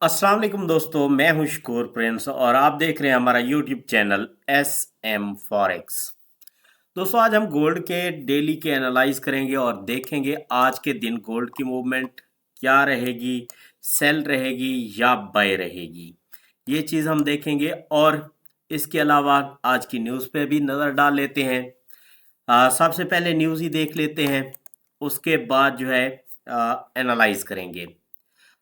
अस्सलाम वालेकुम दोस्तों, मैं हूं शकूर प्रिंस और आप देख रहे हैं हमारा YouTube channel S M forex. दोस्तों, आज हम गोल्ड के डेली के एनालाइज करेंगे और देखेंगे आज के दिन गोल्ड की मूवमेंट क्या रहेगी, सेल रहेगी या बाय रहेगी। ये चीज़ हम देखेंगे और इसके अलावा आज की न्यूज़ पे भी नज़र डाल लेते हैं। सबसे पहले न्यूज़ ही देख लेते हैं, उसके बाद जो है एनालाइज करेंगे।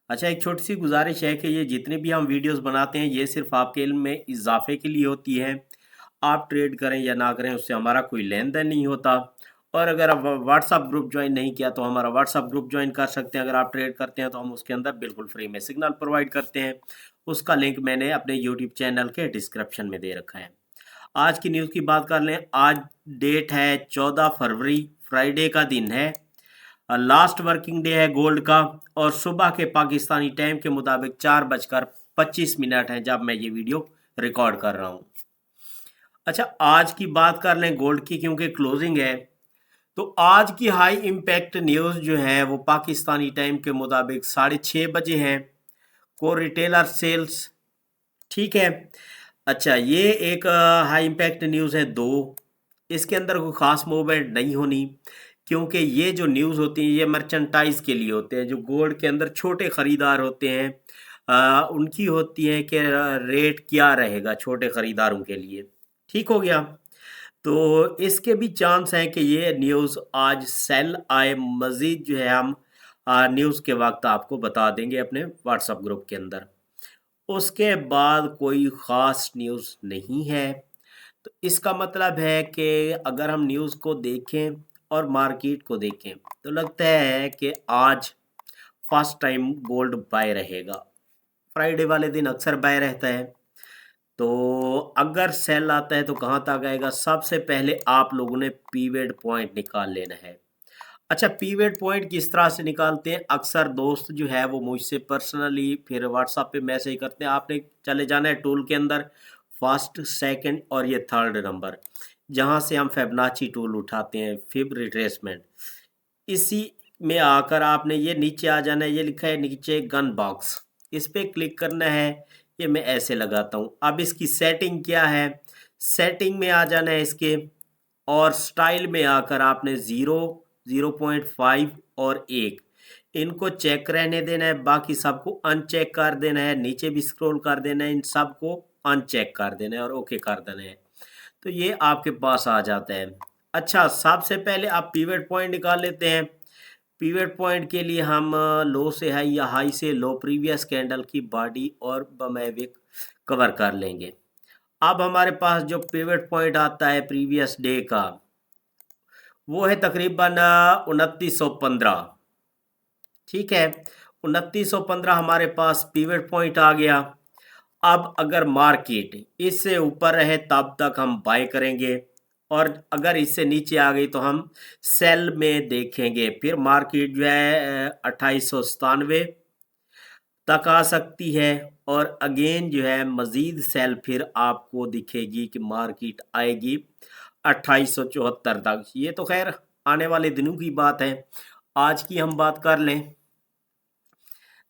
अच्छा, एक छोटी सी गुजारिश है कि ये जितने भी हम वीडियोस बनाते हैं ये सिर्फ आपके इल्म में इजाफे के लिए होती है। आप ट्रेड करें या ना करें उससे हमारा कोई लेन देन नहीं होता। और अगर आप व्हाट्सअप ग्रुप ज्वाइन नहीं किया तो हमारा व्हाट्सअप ग्रुप ज्वाइन कर सकते हैं। अगर आप ट्रेड करते हैं तो हम उसके अंदर बिल्कुल फ्री में सिग्नल प्रोवाइड करते हैं। उसका लिंक मैंने अपने यूट्यूब चैनल के डिस्क्रिप्शन में दे रखा है। आज की न्यूज़ की बात कर लें। आज डेट है 14 फरवरी, फ्राइडे का दिन है। लास्ट वर्किंग डे है गोल्ड का और सुबह के पाकिस्तानी टाइम के मुताबिक 4:25 है जब मैं ये वीडियो रिकॉर्ड कर रहा हूँ। अच्छा, आज की बात कर लें गोल्ड की, क्योंकि क्लोजिंग है। तो आज की हाई इम्पैक्ट न्यूज़ जो है वो पाकिस्तानी टाइम के मुताबिक 6:30 है। को रिटेलर सेल्स, ठीक है। अच्छा, ये एक हाई इम्पैक्ट न्यूज़ है दो। इसके अंदर कोई ख़ास मूवमेंट नहीं होनी, क्योंकि ये जो न्यूज़ होती हैं ये मर्चेंटाइज के लिए होते हैं। जो गोल्ड के अंदर छोटे ख़रीदार होते हैं उनकी होती है कि रेट क्या रहेगा छोटे ख़रीदारों के लिए। ठीक हो गया। तो इसके भी चांस हैं कि ये न्यूज़ आज सेल आए। मज़ीद जो है हम न्यूज़ के वक्त आपको बता देंगे अपने व्हाट्सएप ग्रुप के अंदर। उसके बाद कोई ख़ास न्यूज़ नहीं है। तो इसका मतलब है कि अगर हम न्यूज़ को देखें और मार्केट को देखें तो लगता है कि आज फर्स्ट टाइम गोल्ड बाय रहेगा। फ्राइडे वाले दिन अक्सर बाय रहता है। तो अगर सेल आता है तो कहाँ तक आएगा? सबसे पहले आप लोगों ने पीवट पॉइंट निकाल लेना है। अच्छा, पीवट पॉइंट किस तरह से निकालते हैं? अक्सर दोस्त जो है वो मुझसे पर्सनली फिर व्हाट्सएप पे मैसेज करते हैं। आपने चले जाना है टूल के अंदर, फर्स्ट, सेकंड और ये थर्ड नंबर, जहाँ से हम फिबोनाची टूल उठाते हैं, फिब रिट्रेसमेंट। इसी में आकर आपने ये नीचे आ जाना है। ये लिखा है नीचे गन बॉक्स, इस पे क्लिक करना है। ये मैं ऐसे लगाता हूँ। अब इसकी सेटिंग क्या है? सेटिंग में आ जाना है इसके, और स्टाइल में आकर आपने 0, 0.5 और 1 इनको चेक रहने देना है। बाकी सबको अनचेक कर देना है। नीचे भी स्क्रॉल कर देना है, इन सबको अनचेक कर देना है और ओके कर देना है। तो ये आपके पास आ जाता है। अच्छा, सबसे पहले आप पिवट पॉइंट निकाल लेते हैं। पिवट पॉइंट के लिए हम लो से हाई या हाई से लो प्रीवियस कैंडल की बॉडी और बमेविक कवर कर लेंगे। अब हमारे पास जो पिवट पॉइंट आता है प्रीवियस डे का, वो है तकरीबन 2915। ठीक है, 2915 हमारे पास पिवट पॉइंट आ गया। अब अगर मार्केट इससे ऊपर रहे तब तक हम बाय करेंगे, और अगर इससे नीचे आ गई तो हम सेल में देखेंगे। फिर मार्केट जो है 2897 तक आ सकती है, और अगेन जो है मज़ीद सेल फिर आपको दिखेगी कि मार्केट आएगी 2874 तक। ये तो खैर आने वाले दिनों की बात है। आज की हम बात कर लें।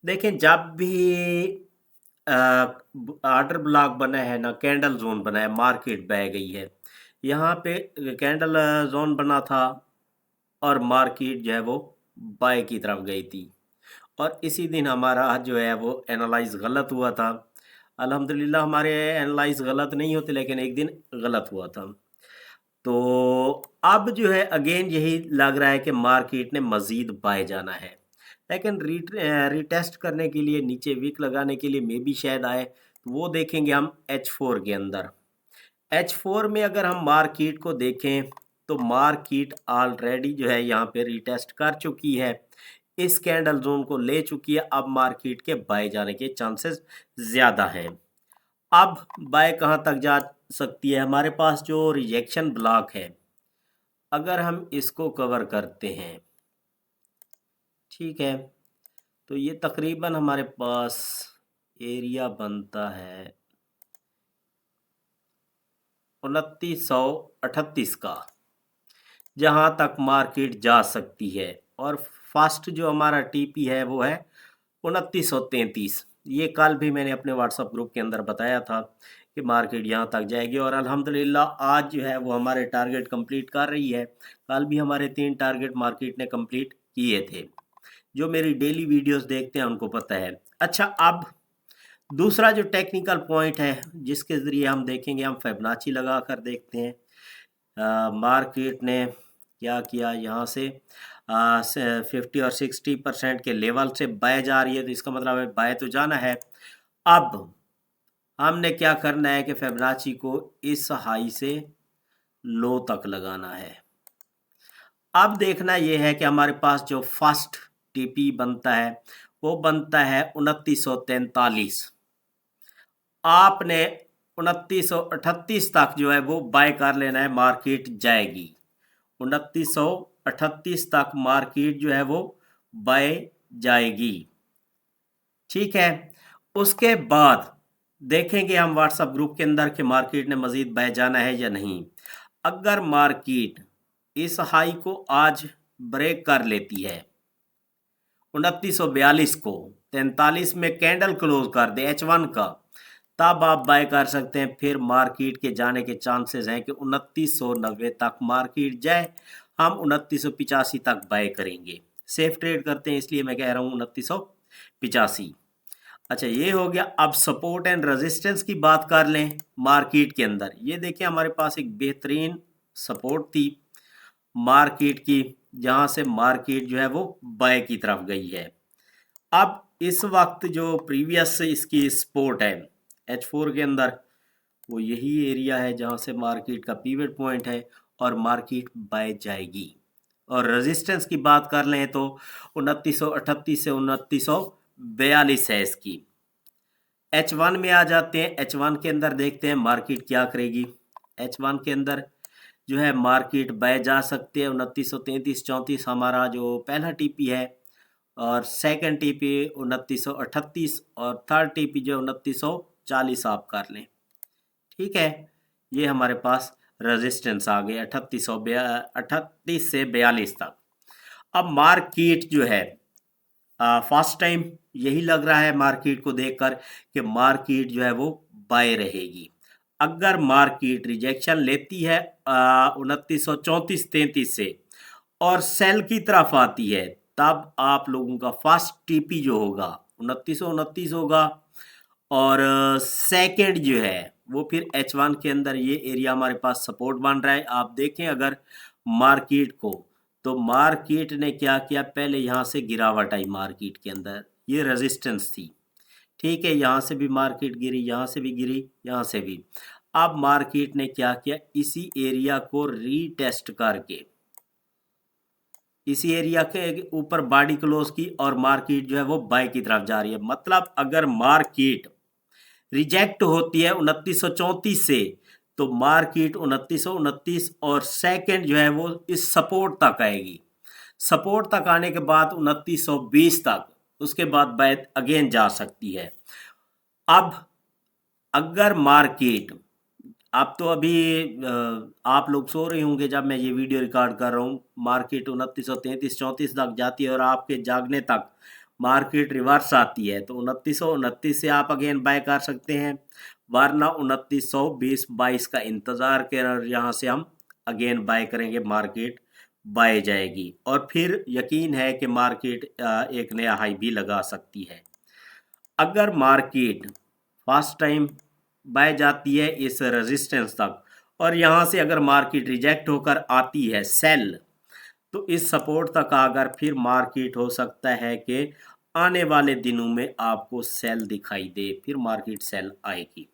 देखें, जब भी आर्डर ब्लॉक बना है ना, कैंडल जोन बना है, मार्केट बह गई है। यहाँ पे कैंडल जोन बना था और मार्केट जो है वो बाय की तरफ गई थी, और इसी दिन हमारा जो है वो एनालाइज गलत हुआ था। अल्हम्दुलिल्लाह हमारे एनालाइज गलत नहीं होते, लेकिन एक दिन गलत हुआ था। तो अब जो है अगेन यही लग रहा है कि मार्केट ने मज़ीद बाय जाना है, लेकिन रीटेस्ट करने के लिए, नीचे वीक लगाने के लिए मे बी शायद आए। तो वो देखेंगे हम H4 के अंदर। H4 में अगर हम मार्केट को देखें तो मार्केट ऑलरेडी जो है यहाँ पे रीटेस्ट कर चुकी है, इस कैंडल जोन को ले चुकी है। अब मार्केट के बाय जाने के चांसेस ज़्यादा हैं। अब बाय कहाँ तक जा सकती है? हमारे पास जो रिजेक्शन ब्लॉक है, अगर हम इसको कवर करते हैं, ठीक है, तो ये तकरीबन हमारे पास एरिया बनता है 2938 का, जहां तक मार्केट जा सकती है। और फर्स्ट जो हमारा टीपी है वो है 2933। ये कल भी मैंने अपने व्हाट्सएप ग्रुप के अंदर बताया था कि मार्केट यहाँ तक जाएगी और अल्हम्दुलिल्लाह आज जो है वो हमारे टारगेट कंप्लीट कर रही है। कल भी हमारे 3 टारगेट मार्केट ने कंप्लीट किए थे। जो मेरी डेली वीडियोस देखते हैं उनको पता है। अच्छा, अब दूसरा जो टेक्निकल पॉइंट है जिसके ज़रिए हम देखेंगे, हम फिबोनाची लगा कर देखते हैं। मार्केट ने क्या किया यहाँ से 50 और 60% के लेवल से बाय जा रही है, तो इसका मतलब है बाय तो जाना है। अब हमने क्या करना है कि फिबोनाची को इस हाई से लो तक लगाना है। अब देखना यह है कि हमारे पास जो फर्स्ट टीपी बनता है वो बनता है 2943। आपने 2938 तक जो है वो बाय कर लेना है, मार्केट जाएगी 2938 तक मार्केट जो है वो बाय जाएगी। ठीक है, उसके बाद देखेंगे हम व्हाट्सएप ग्रुप के अंदर कि मार्केट ने मजीद बाय जाना है या नहीं। अगर मार्केट इस हाई को आज ब्रेक कर लेती है 2942 को, 43 में कैंडल क्लोज कर दे H1 का, तब आप बाय कर सकते हैं। फिर मार्केट के जाने के चांसेस हैं कि 2990 तक मार्केट जाए। हम 2985 तक बाय करेंगे। सेफ ट्रेड करते हैं इसलिए मैं कह रहा हूँ 2985। अच्छा, ये हो गया। अब सपोर्ट एंड रेजिस्टेंस की बात कर लें मार्केट के अंदर। ये देखिए हमारे पास एक बेहतरीन सपोर्ट थी मार्केट की, जहां से मार्केट जो है वो बाय की तरफ गई है। अब इस वक्त जो प्रीवियस इसकी सपोर्ट है H4 के अंदर, वो यही एरिया है जहां से मार्केट का पिवट पॉइंट है और मार्केट बाय जाएगी। और रेजिस्टेंस की बात कर लें तो 2938 से 2942 है इसकी। H1 में आ जाते हैं। H1 के अंदर देखते हैं मार्केट क्या करेगी। H1 के अंदर जो है मार्केट बाय जा सकते हैं 2933-34 हमारा जो पहला टीपी है, और सेकंड टीपी 2938 और थर्ड टीपी जो 2940 आप कर लें। ठीक है, ये हमारे पास रेजिस्टेंस आ गए 38 से 42 तक। अब मार्केट जो है फर्स्ट टाइम यही लग रहा है मार्केट को देखकर कि मार्केट जो है वो बाय रहेगी। अगर मार्केट रिजेक्शन लेती है 2934-33 से और सेल की तरफ आती है, तब आप लोगों का फर्स्ट टीपी जो होगा 2929 होगा और सेकंड जो है वो फिर H1 के अंदर ये एरिया हमारे पास सपोर्ट बन रहा है। आप देखें अगर मार्केट को, तो मार्केट ने क्या किया, पहले यहाँ से गिरावट आई मार्केट के अंदर, ये रेजिस्टेंस थी। ठीक है, यहाँ से भी मार्केट गिरी, यहाँ से भी गिरी, यहाँ से भी। अब मार्केट ने क्या किया, इसी एरिया को रीटेस्ट करके इसी एरिया के ऊपर बॉडी क्लोज की और मार्केट जो है वो बाय की तरफ जा रही है। मतलब अगर मार्केट रिजेक्ट होती है 2934 से, तो मार्केट 2929 और सेकंड जो है वो इस सपोर्ट तक आएगी। सपोर्ट तक आने के बाद 2920 तक, उसके बाद बाय अगेन जा सकती है। अब अगर मार्केट, आप तो अभी आप लोग सो रहे होंगे जब मैं ये वीडियो रिकॉर्ड कर रहा हूँ, मार्केट 2933-34 तक जाती है और आपके जागने तक मार्केट रिवर्स आती है, तो 2929 से आप अगेन बाय कर सकते हैं, वरना 2920-22 का इंतज़ार कर यहाँ से हम अगेन बाय करेंगे, मार्केट बाय जाएगी और फिर यकीन है कि मार्केट एक नया हाई भी लगा सकती है। अगर मार्केट फर्स्ट टाइम बाय जाती है इस रेजिस्टेंस तक और यहाँ से अगर मार्केट रिजेक्ट होकर आती है सेल, तो इस सपोर्ट तक आकर फिर मार्केट हो सकता है कि आने वाले दिनों में आपको सेल दिखाई दे, फिर मार्केट सेल आएगी।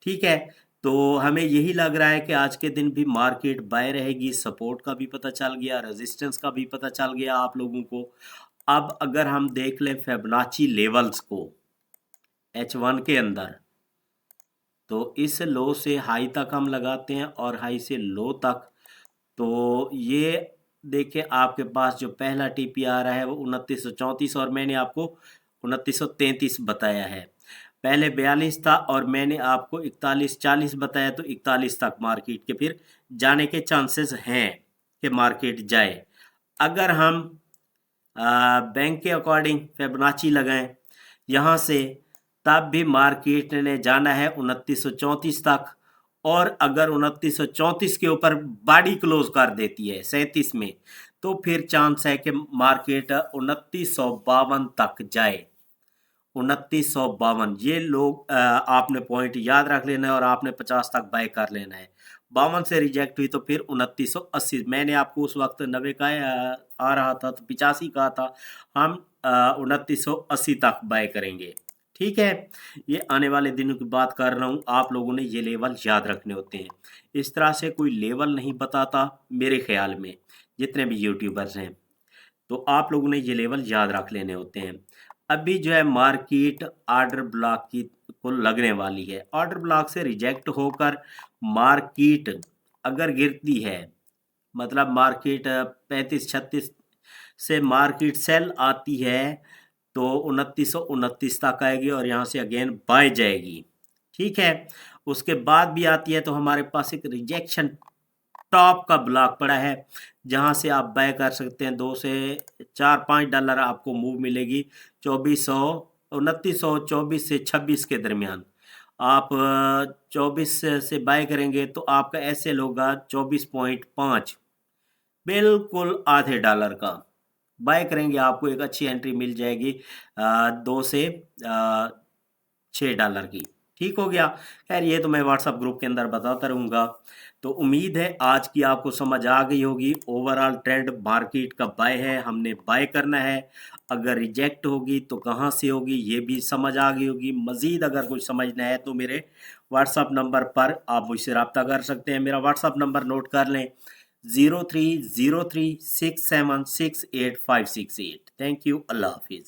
ठीक है, तो हमें यही लग रहा है कि आज के दिन भी मार्केट बाय रहेगी। सपोर्ट का भी पता चल गया, रेजिस्टेंस का भी पता चल गया आप लोगों को। अब अगर हम देख लें फिबोनाची लेवल्स को H1 के अंदर, तो इस लो से हाई तक हम लगाते हैं और हाई से लो तक, तो ये देखिए आपके पास जो पहला टीपी आ रहा है वो 2934 और मैंने आपको 2933 बताया है। पहले 42 था और मैंने आपको 4140 बताया, तो 41 तक मार्केट के फिर जाने के चांसेस हैं कि मार्केट जाए। अगर हम बैंक के अकॉर्डिंग फिबोनाची लगाएं यहाँ से, तब भी मार्केट ने जाना है 2934 तक, और अगर 2934 के ऊपर बॉडी क्लोज कर देती है 37 में, तो फिर चांस है कि मार्केट 2952 तक जाए। 2952 ये लोग आपने पॉइंट याद रख लेना है और आपने 50 तक बाय कर लेना है। 52 से रिजेक्ट हुई तो फिर 2980, मैंने आपको उस वक्त 90 का आ रहा था तो 85 का था, हम 2980 तक बाय करेंगे। ठीक है, ये आने वाले दिनों की बात कर रहा हूँ, आप लोगों ने ये लेवल याद रखने होते हैं। इस तरह से कोई लेवल नहीं बताता मेरे ख्याल में, जितने भी यूट्यूबर्स हैं, तो आप लोगों ने ये लेवल याद रख लेने होते हैं। अभी जो है मार्केट ऑर्डर ब्लॉक की को लगने वाली है, ऑर्डर ब्लॉक से रिजेक्ट होकर मार्केट अगर गिरती है, मतलब मार्केट 35-36 से मार्केट सेल आती है, तो 2929 तक आएगी और यहाँ से अगेन बाय जाएगी। ठीक है, उसके बाद भी आती है तो हमारे पास एक रिजेक्शन टॉप का ब्लॉक पड़ा है, जहां से आप बाय कर सकते हैं। 2 से 4-5 डॉलर आपको मूव मिलेगी 2400, 2924 से 26 के दरमियान। आप 24 से बाय करेंगे तो आपका एसएल होगा 24.5, बिल्कुल आधे डॉलर का। बाय करेंगे आपको एक अच्छी एंट्री मिल जाएगी 2 से 6 डॉलर की। ठीक हो गया। खैर ये तो मैं व्हाट्सएप ग्रुप के अंदर बताता रहूँगा। तो उम्मीद है आज की आपको समझ आ गई होगी। ओवरऑल ट्रेंड मार्केट का बाय है, हमने बाय करना है। अगर रिजेक्ट होगी तो कहाँ से होगी ये भी समझ आ गई होगी। मज़ीद अगर कुछ समझना है तो मेरे व्हाट्सएप नंबर पर आप मुझसे रब्ता कर सकते हैं। मेरा व्हाट्सएप नंबर नोट कर लें, 0303676856 8। थैंक यू, अल्लाह हाफिज़।